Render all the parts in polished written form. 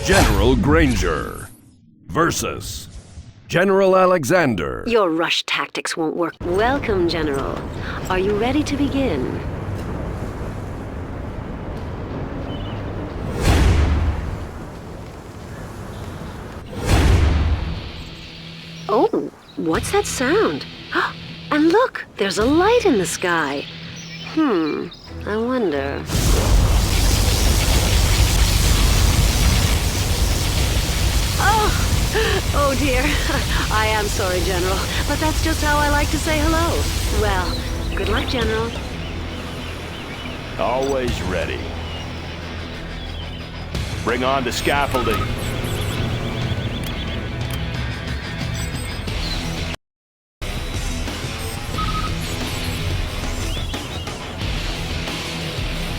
General Granger versus General Alexander. Your rush tactics won't work. Welcome, General. Are you ready to begin? Oh, what's that sound? And look, there's a light in the sky. I wonder. Oh dear. I am sorry, General, but that's just how I like to say hello. Well, good luck, General. Always ready. Bring on the scaffolding.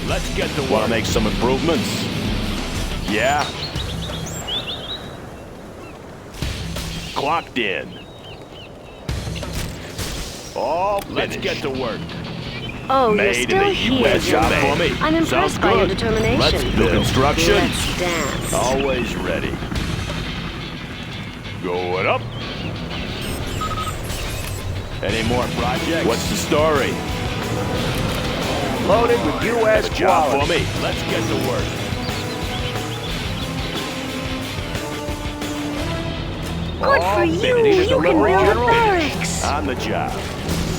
Let's get to work. Want to make some improvements? Yeah. Clocked in. All finished. Let's get to work. Oh, Made you're in still the here, US General. for me. I'm impressed Sounds by your good. determination. Let's do construction. Let's dance. Always ready. Going up. Any more projects? What's the story? Loaded with U.S. Job for quality. me. Let's get to work. Good for you. finished. You can build a barracks. On the job.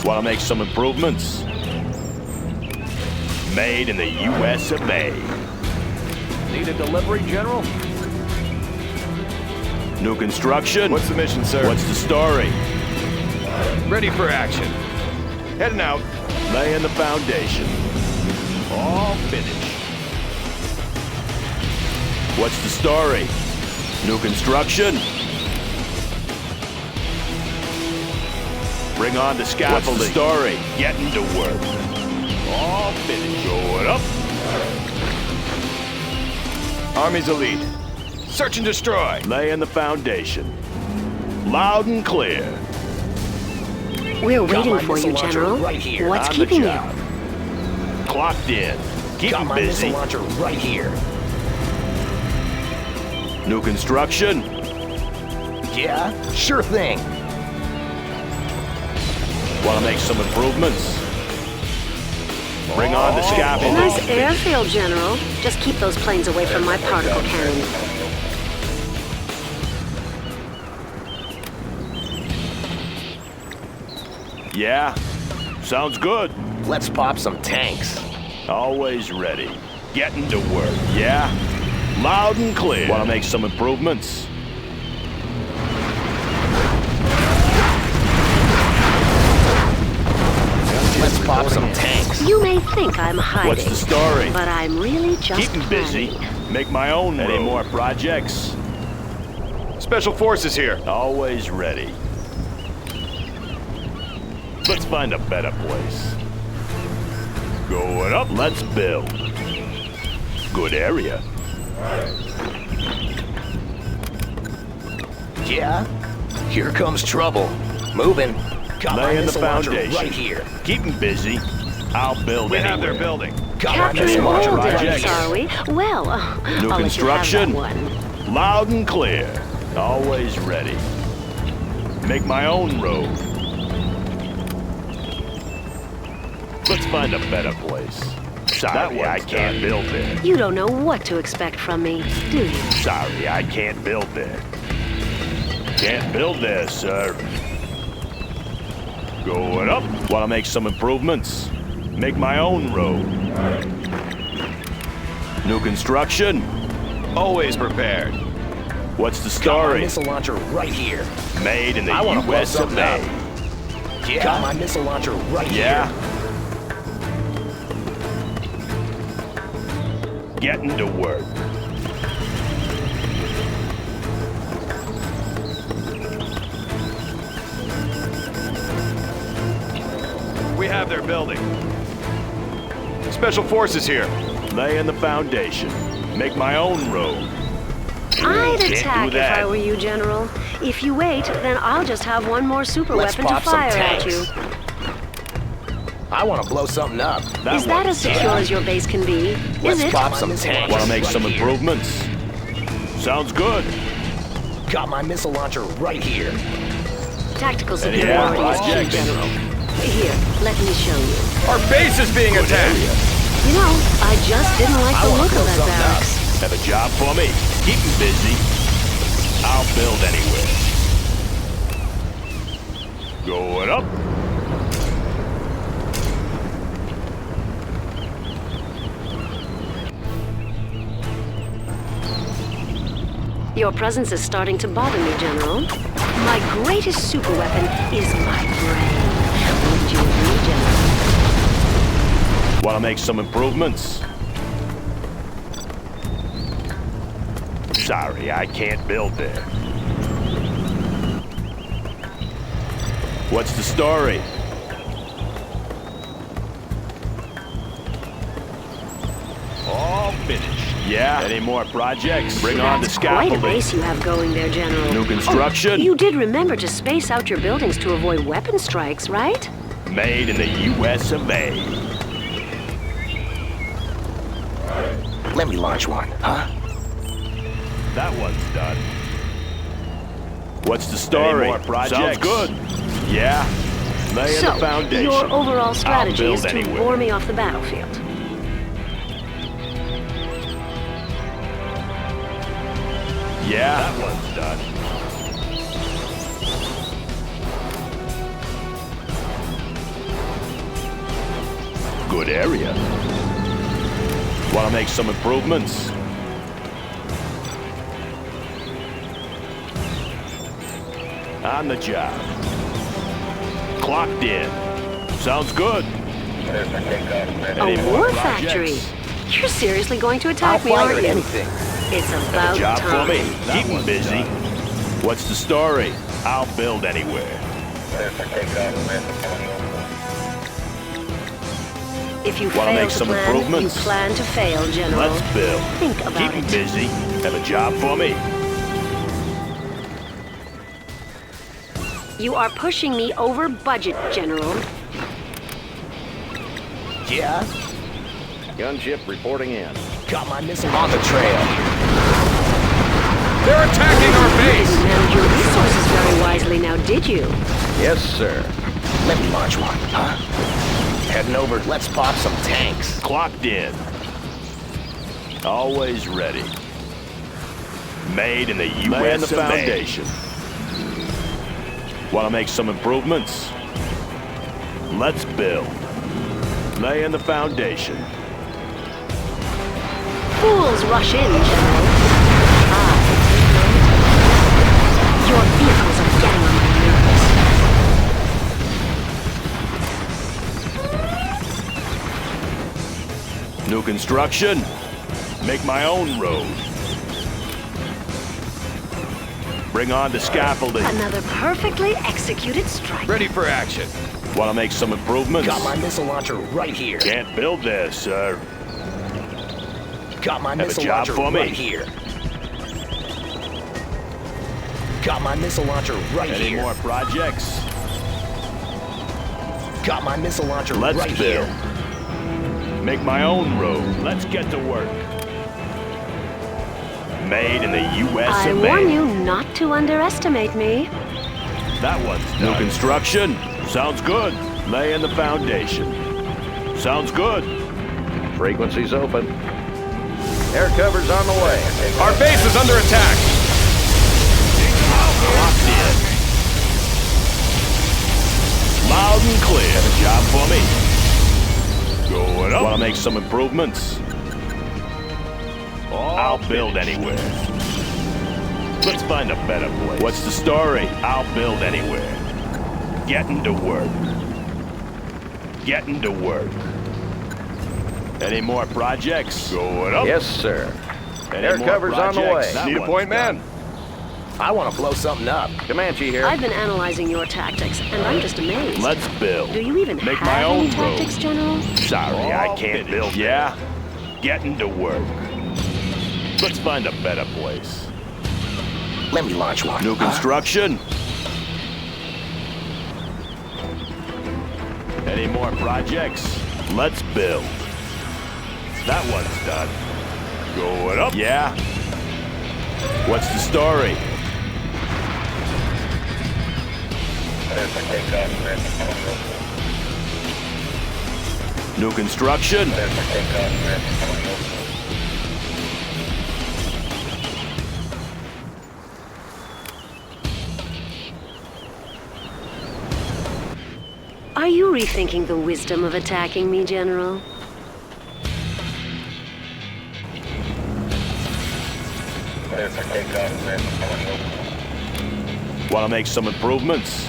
Want to make some improvements? Made in the U.S. of A. Need a delivery, General? New construction? What's the mission, sir? What's the story? Ready for action. Heading out. Laying the foundation. All finished. What's the story? New construction? Bring on the scaffolding. What's the story? Getting to work. All finished. Going up. Army's elite. Search and destroy. Laying the foundation. Loud and clear. We're waiting for you, General. right here. What's On keeping the you? job. Clocked in. Keep Got them my busy. missile launcher right here. New construction? Yeah, sure thing. Want to make some improvements? Bring on the scaffolding. Nice airfield, General. Just keep those planes away from my particle cannon. Yeah, sounds good. Let's pop some tanks. Always ready. Getting to work. Yeah, loud and clear. Want to make some improvements? Let's pop some tanks. You may think I'm hiding. What's the story? But I'm really just Keep 'em busy. planning. Make my own road. Any more projects? Special forces here. Always ready. Let's find a better place. Going up. Let's build. Good area. Yeah, here comes trouble. Moving. Got my Laying the missile launcher foundation. right here. Keep 'em busy. I'll build We anywhere. have their building. Got my Capturing missile launcher all right digits, here. are we? Well, New I'll let you have construction? that one. Loud and clear. Always ready. Make my own road. Let's find a better place. Sorry, I can't build there. You don't know what to expect from me, do you? Sorry, I can't build there. Can't build there, sir. Going up. Want to make some improvements? Make my own road. New construction? Always prepared. What's the Got my story? missile launcher right here. Made in the I wanna blow U.S. of something up. A. Yeah. Got my missile launcher right Yeah. here. Getting to work. We have their building. Special forces here. Laying the foundation. Make my own road. I'd Can't attack do if that. I were you, General. If you wait, then I'll just have one more super Let's weapon to pop some fire at tanks. you. I want to blow something up. Is that as secure as your base can be? Let's Is it? pop some tanks. Want to make some right here. improvements? Sounds good. Got my missile launcher right here. Tactical superiority is key, projects. General. Here, let me show you. Our base is being attacked. You know, I just didn't like I the wanna look of blow that something up. barracks. Have a job for me. Keep me busy. I'll build anywhere. Going up. Your presence is starting to bother me, General. My greatest superweapon is my brain. Wouldn't you agree, General? Want to make some improvements? Sorry, I can't build there. What's the story? All finished. Yeah? Any more projects? Bring on the That's quite a scaffolding. base you have going there, General. New construction? Oh, you did remember to space out your buildings to avoid weapon strikes, right? Made in the US of A. Let me launch one, huh? That one's done. What's the story? Any more projects? Sounds good. Yeah. Laying the foundation. Your overall strategy I'll is build to anywhere. bore me off the battlefield. Yeah. That one's done. Good area. Want to make some improvements? On the job. Clocked in. Sounds good. A war factory? You're seriously going to I'll attack me, fire aren't at you? anything. It's Have about a job time. for me. Keep me busy. What's the story? I'll build anywhere. If you Wanna fail make to some plan, you improvements? plan to fail, General. Let's build. Think about Keep me it. busy. Have a job for me. You are pushing me over budget, General. Yeah? Gunship reporting in. Got my missile on the trail. They're attacking our base. You managed your resources very wisely now, did you? Yes, sir. Let me launch one, huh? Heading over, let's pop some tanks. Clocked in. Always ready. Made in the US Laying the of A. foundation. Want to make some improvements? Let's build. Laying the foundation. Fools rush in, General. Your vehicles are getting on my nerves. New construction. Make my own road. Bring on the scaffolding. Another perfectly executed strike. Ready for action. Want to make some improvements? Got my missile launcher right here. Can't build this, sir. Got my Have a missile job launcher for me? right here. Got my missile launcher right Any here. more projects? Got my missile launcher Let's right build. here. Make my own road. Let's get to work. Made in the US I of warn A. you not to underestimate me. That one's done. New construction. Sounds good. Laying the foundation. Sounds good. Frequency's open. Air cover's on the way. Our base is under attack. Locked in. Loud and clear. Have a job for me. Going up. Want to make some improvements? I'll build anywhere. Let's find a better place. What's the story? I'll build anywhere. Getting to work. Getting to work. Any more projects? Going up. Yes, sir. Any Air more cover's on the way. projects? That Need a one's point done. man? I want to blow something up. Comanche here. I've been analyzing your tactics, and I'm just amazed. Let's build. Do you even Make have my any own road. tactics, General? Sorry, I All can't finished. build. Yeah? Getting to work. Let's find a better place. Let me launch one. New huh? construction? Any more projects? Let's build. That one's done. Going up. Yeah? What's the story? New construction? Are you rethinking the wisdom of attacking me, General? Want to make some improvements?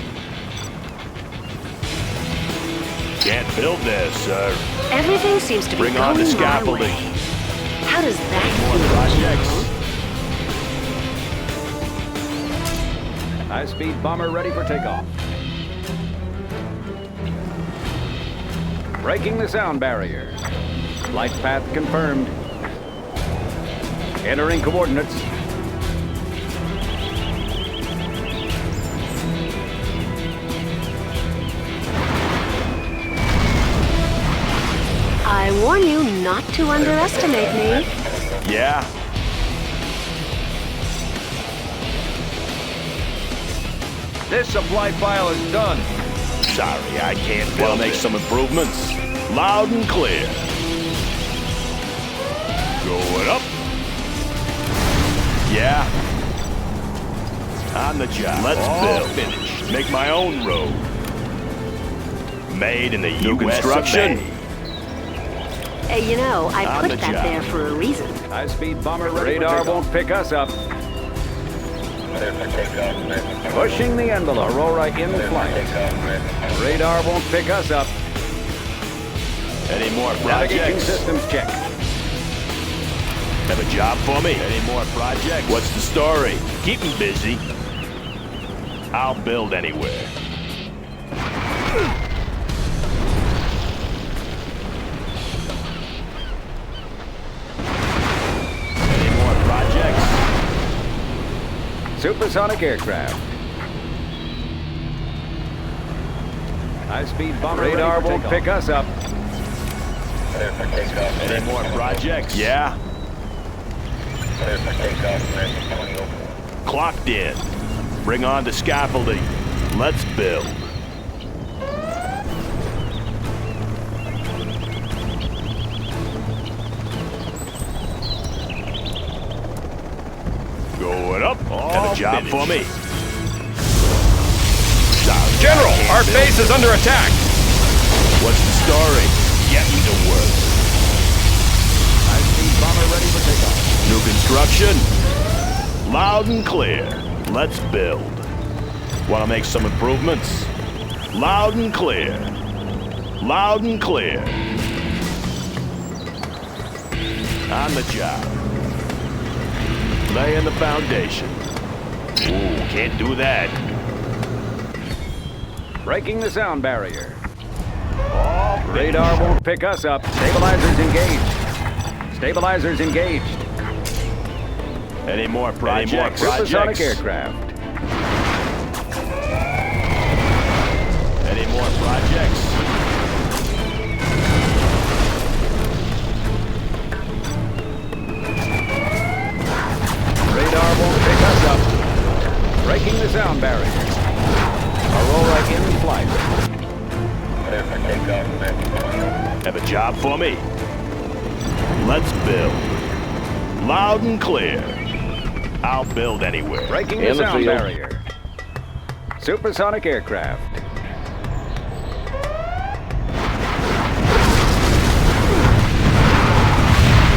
Can't build this, sir. Everything seems to be Bring going on the my scaffolding. way. How does that More feel, projects. General? High-speed bomber ready for takeoff. Breaking the sound barrier. Flight path confirmed. Entering coordinates. I warn you not to underestimate me. Yeah? This supply file is done. Sorry, I can't build. Want to make some improvements? Loud and clear. Going up. Yeah? On the job. Let's build. Finish. Make my own road. Made in the New US construction. of A. You know, I On put the that job. there for a reason. High-speed bomber ready. Radar won't pick us up. Pushing the envelope. Aurora in flight. Radar won't pick us up. Any more Navigation projects? systems check. Have a job for me? Any more projects? What's the story? Keep me busy. I'll build anywhere. Any more projects? Supersonic aircraft. High-speed bomber. Radar won't pick us up. Any more projects? Yeah? Clocked in. Bring on the scaffolding. Let's build. Going up. Have a job for me. General, our base is under attack. What's the story? Getting to work. High-speed bomber ready for takeoff. New construction? Loud and clear. Let's build. Want to make some improvements? Loud and clear. Loud and clear. On the job. Laying the foundation. Ooh, can't do that. Breaking the sound barrier. Oh, Radar won't pick us up. Stabilizers engaged. Stabilizers engaged. Any more projects? Supersonic aircraft. Any more projects? Radar won't pick us up. Breaking the sound barrier. Aurora in flight. Have a job for me? Let's build. Loud and clear. I'll build anywhere. Breaking the sound barrier. Supersonic aircraft.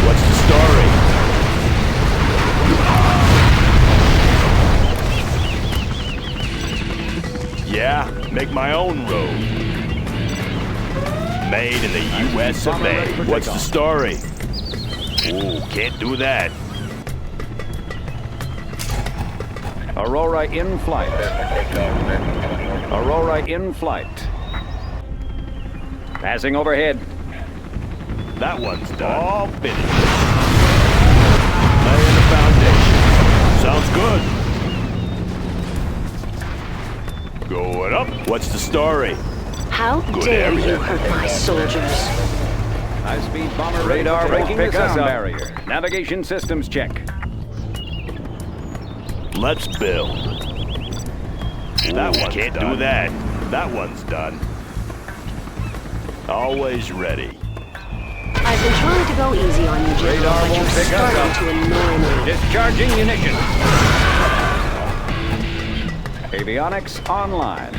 What's the story? Yeah, make my own road. Made in the US of A. What's the story? Ooh, can't do that. Aurora in flight. Aurora in flight. Passing overhead. That one's done. All finished. Laying the foundation. Sounds good. Going up. What's the story? How Good dare area. you hurt my soldiers? High-speed bomber radar breaking the sound barrier. Navigation systems check. Let's build. That one can't do that. That one's done. Always ready. I've been trying to go easy on you, General, Radar but you're won't pick us starting up. to annoy me. Discharging munitions. Avionics online.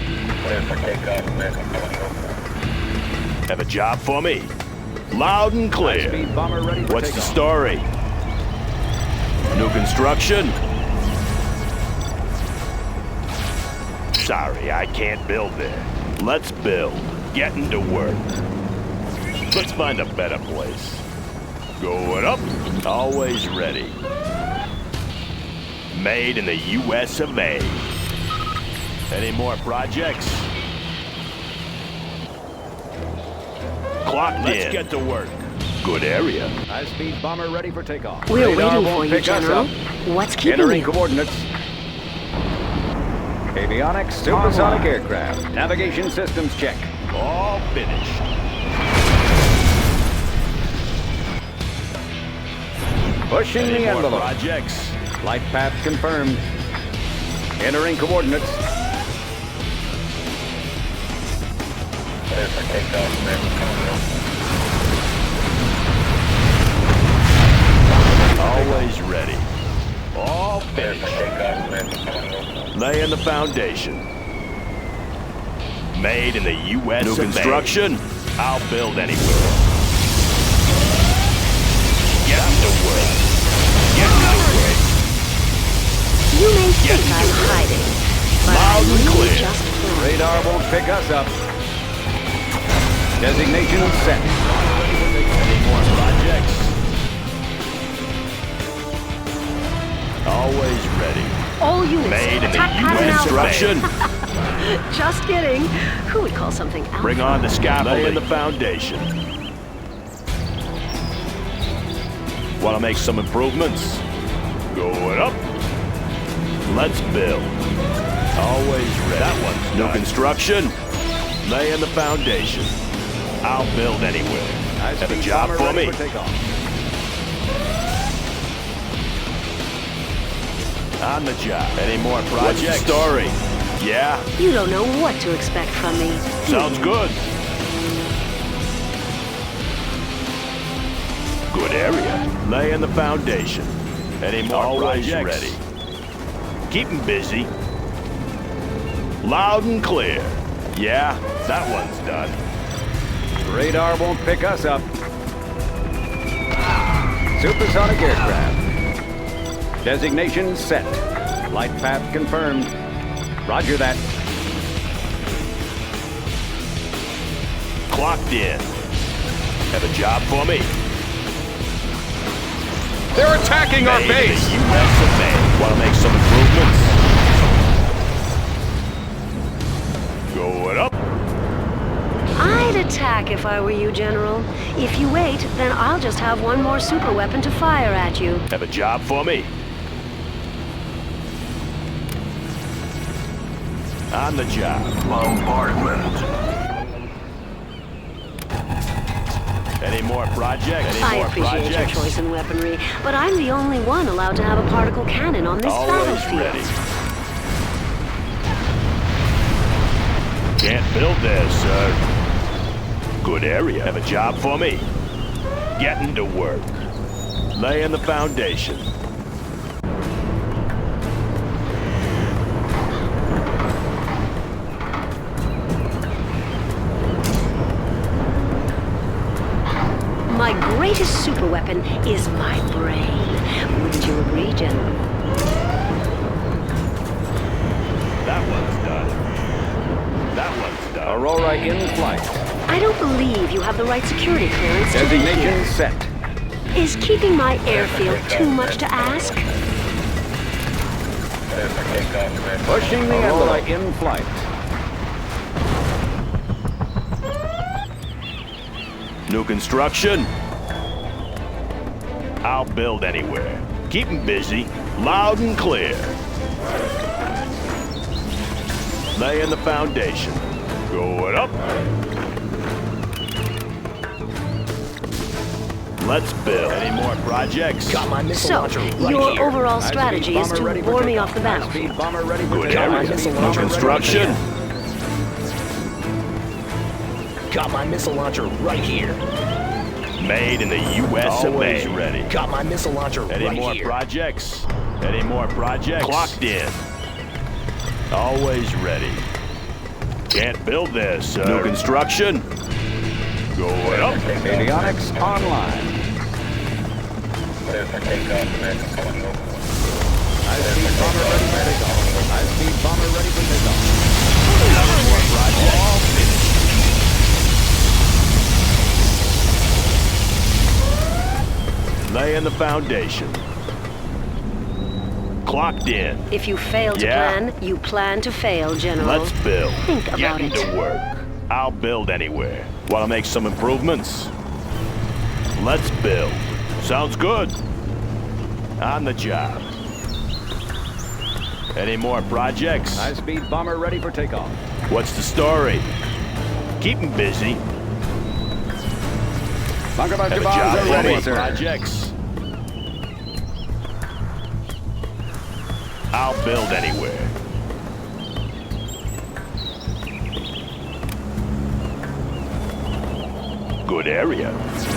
Have a job for me? Loud and clear. High-speed bomber ready for What's the takeoff. story? New construction? Sorry, I can't build there. Let's build. Getting to work. Let's find a better place. Going up. Always ready. Made in the US of A. Any more projects? Clocked in. Let's get to work. Good area. High-speed bomber ready for takeoff. We're Radar waiting won't for you, pick us General. up. What's keeping Entering you? coordinates. Avionics supersonic aircraft. Navigation systems check. All finished. Pushing Any the more envelope. projects? Flight path confirmed. Entering coordinates. Always ready. All finished. Laying the foundation. Made in the US New of A. construction? I'll build anywhere. Getting to work. Getting to work. You may think I'm hiding, but Loud I'm and really clear. just flying. Radar won't pick us up. Designation set. Any more projects? Always ready. All units, Made in the attack pattern US alpha. construction? Just kidding. Who would call something alpha? Bring on the scaffolding. Laying the foundation. Want to make some improvements? Going up. Let's build. Always ready. That one's new construction. Laying the foundation. I'll build anywhere. Have a job bomber for ready me? for takeoff. On the job. Any more projects? What's the story? Yeah, You don't know what to expect from me. do sounds you? good. Good area. Laying the foundation. Any more Always projects? ready. Keep 'em busy. Loud and clear. Yeah, that one's done. Radar won't pick us up. Supersonic aircraft. Designation set. Flight path confirmed. Roger that. Clocked in. Have a job for me? They're attacking our Made in base! the US of A. Want to make some improvements? Going up. I'd attack if I were you, General. If you wait, then I'll just have one more super weapon to fire at you. Have a job for me? On the job. Bombardment. Any more projects? Any I more appreciate your projects? choice in weaponry, but I'm the only one allowed to have a particle cannon on this Always battlefield. ready. Can't build there, sir. Good area. Have a job for me? Getting to work. Laying the foundation. My greatest super weapon is my brain. Wouldn't you agree, General? That one's done. That one's done. Aurora in flight. I don't believe you have the right security clearance to be Designation here. set. Is keeping my airfield too much to ask? Pushing the envelope. In flight. New construction? I'll build anywhere. Keep 'em busy. Loud and clear. Laying the foundation. Going up. Let's build. Any more projects? Got my missile So, launcher right your here. overall strategy is to bore me off the High-speed battlefield. bomber ready for Good takeoff. area. missile No launcher construction. Got my missile launcher right here. Made in the U.S. of Always A. Ready. Got my missile launcher Any right more here. projects? Any more projects? Clocked in. Always ready. Can't build this, sir. New construction. Going up. Avionics online. High-speed bomber ready for takeoff. High-speed bomber ready for takeoff. More projects. Laying the foundation. Clocked in. If you fail to Yeah. plan, you plan to fail, General. Let's build. Think about Getting it. to work. I'll build anywhere. Want to make some improvements? Let's build. Sounds good. On the job. Any more projects? High-speed bomber ready for takeoff. What's the story? Keep 'em busy. Bunker buster Have a bombs job. are Any ready, more sir. projects? I'll build anywhere. Good area.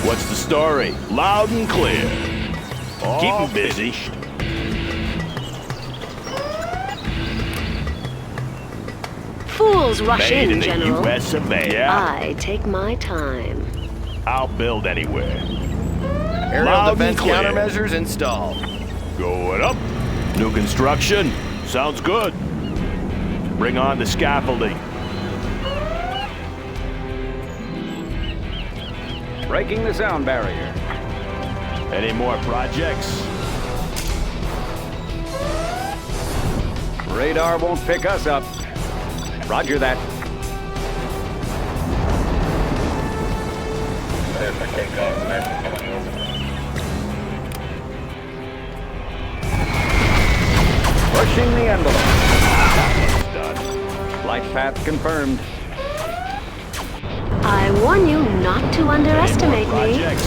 What's the story? Loud and clear. Keep 'em busy. Fools rush Made in in, the General. U.S. of A. Yeah, I take my time. I'll build anywhere. Aerial Loud and defense clear. countermeasures installed. Going up. New construction. Sounds good. Bring on the scaffolding. Breaking the sound barrier. Any more projects? Radar won't pick us up. Roger that. Pushing the envelope. Done. Flight path confirmed. I warn you not to underestimate Any more me. projects?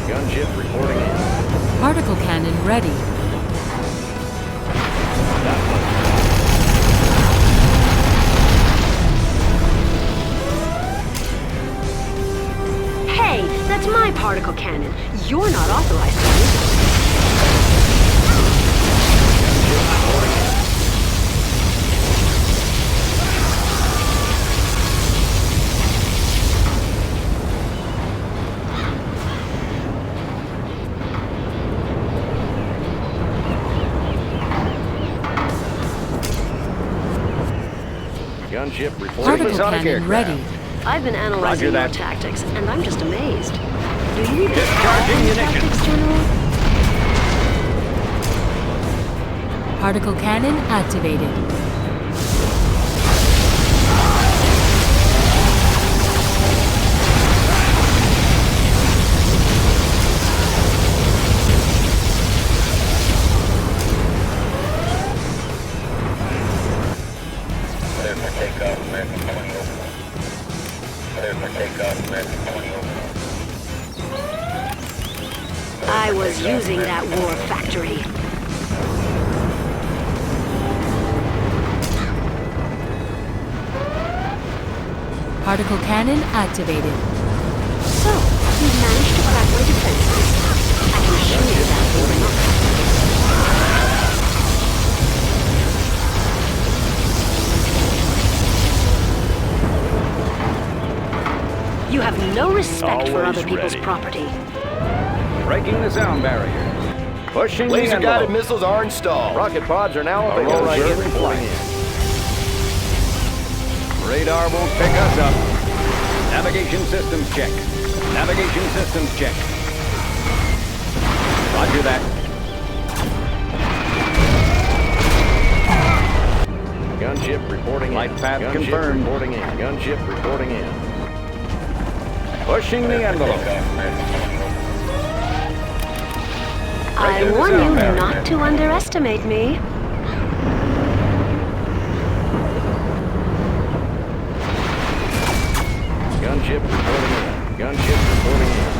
Gunship reporting in. Particle cannon ready. Hey, that's my particle cannon. You're not authorized to use it. Gunship reporting. Particle Supersonic cannon aircraft. ready. I've been Roger analyzing your that. tactics, and I'm just amazed. Do you even Discharging have munitions. tactics, General? Particle cannon activated. I was using that war factory. Particle cannon activated. So, you've managed to crack my defenses. I can assure you that will not. You have no respect for Always other people's ready. property. Breaking the sound barrier. Pushing the Laser-guided envelope. missiles are installed. Rocket pods are now All available. right, Sir. in flight. Radar won't pick us up. Navigation systems check. Navigation systems check. Roger that. Gunship reporting in. Flight path confirmed. Reporting in. Gunship reporting in. Pushing the envelope. I to the warn sound you barrier. not to underestimate me. Gunship reporting in. Gunship reporting in.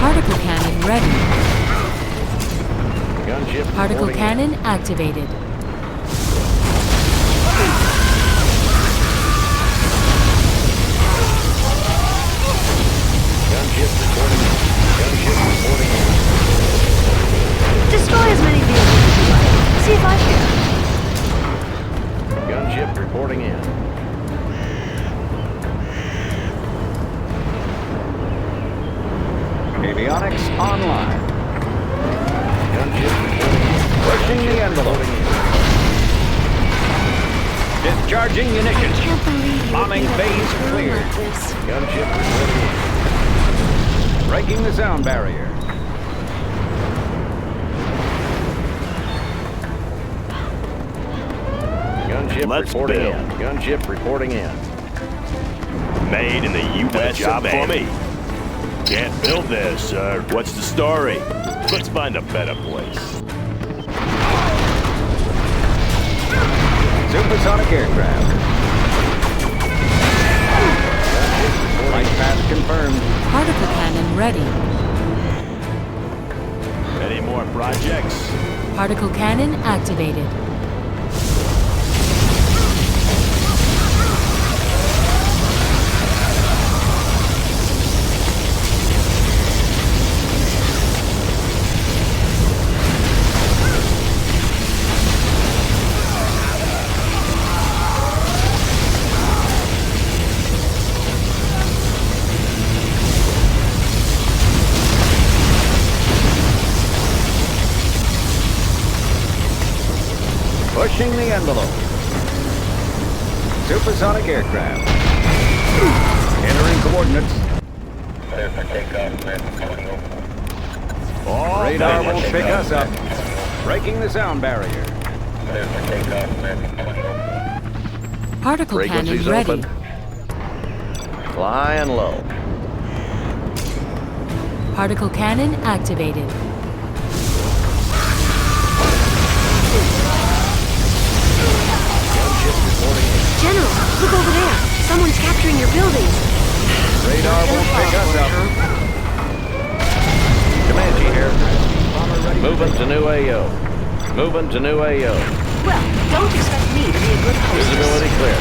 Particle cannon ready. Gunship Particle reporting cannon activated. Gunship reporting in. Gunship reporting in. Destroy as many vehicles as you like. See if I care. Gunship reporting in. Avionics online. Gunship reporting in. Pushing the envelope. Discharging munitions. Can't believe you Bombing would be phase able to run cleared. like this. Gunship reporting in. Breaking the sound barrier. Gunship Let's reporting build. in. Gunship reporting in. Made in the U.S. Job of A. for me. Can't build this, sir. What's the story? Let's find a better place. Supersonic aircraft. Flight path confirmed. Particle cannon ready. Any more projects? Particle cannon activated. Pushing the envelope. Supersonic aircraft. Entering coordinates. Oh, Radar man. won't pick us up. Breaking the sound barrier. Particle cannon Frequencies ready. open. Flying low. Particle cannon activated. Gunship reporting in. General, look over there. Someone's capturing your buildings. Radar won't pick us up. Comanche here. Moving to new AO. Moving to new AO. Well, don't expect me to be a good hostess. Visibility clear.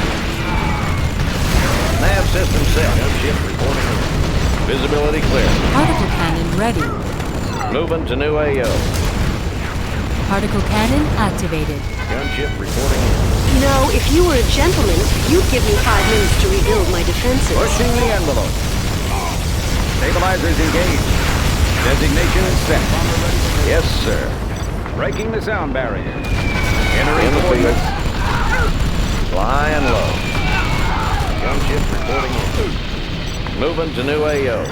Nav system set. Gunship reporting in. Visibility clear. Particle cannon ready. Moving to new AO. Particle cannon activated. Gunship reporting in. You know, if you were a gentleman, you'd give me 5 minutes to rebuild my defenses. Pushing the envelope. Stabilizers engaged. Designation is set. Yes, sir. Breaking the sound barrier. In Entering the field. coordinates. Flying low. Gunship reporting in. Moving to new AO.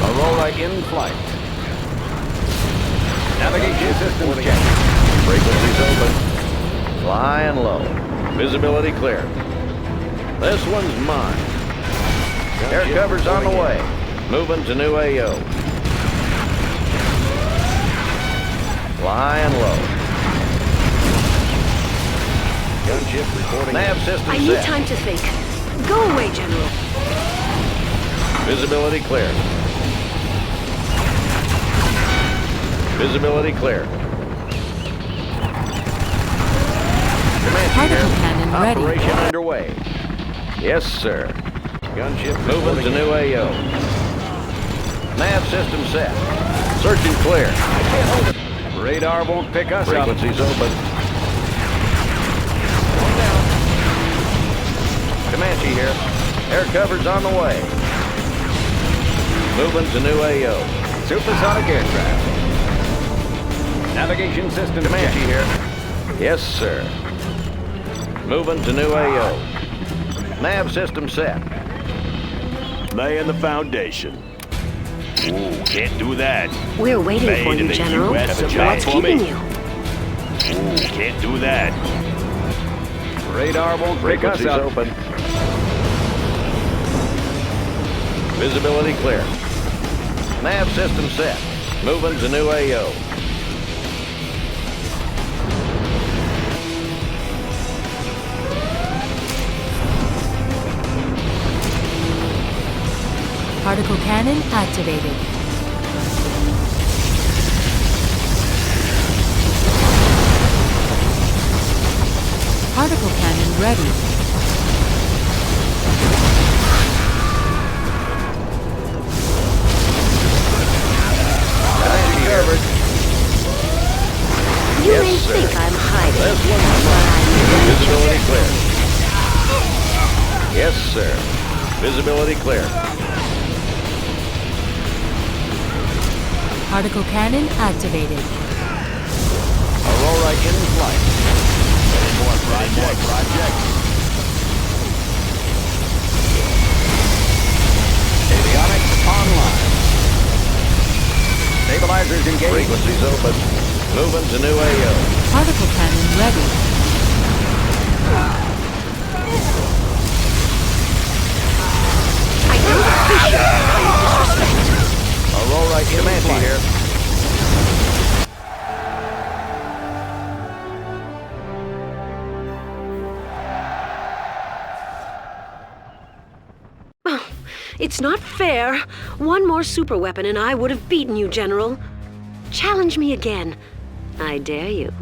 Aurora in flight. Navigation systems check. Frequencies open. Flying low. Visibility clear. This one's mine. Air cover's on the way. Moving to new AO. Flying low. Gunship reporting. Nav system I need set. time to think. Go away, General. Visibility clear. Visibility clear. Comanche Particle here. cannon ready. Operation underway. Yes, sir. Gunship moving to new AO. Nav system set. Search and clear. Radar won't pick us up. Frequencies open. One down. Comanche here. Air cover's on the way. Moving to new AO. Supersonic aircraft. Navigation system Comanche check. here. Yes, sir. Moving to new AO. Nav system set. Laying the foundation. Ooh, can't do that. We're waiting Made for in you, the General. US of A. What's For keeping me. you? Ooh, can't do that. Radar won't pick us Frequencies up. open. Visibility clear. Nav system set. Moving to new AO. Particle cannon activated. Particle cannon ready. Covered. You Yes, may sir. think I'm hiding, This but one's mine. I'm Visibility clear. Yes, sir. Visibility clear. Particle cannon activated. Aurora in flight. Project. Avionics online. Stabilizers engaged. Frequencies open. Moving to new AO. Particle cannon ready. I don't appreciate that kind of disrespect. Aurora in flight. Here. It's not fair. One more superweapon and I would have beaten you, General. Challenge me again. I dare you.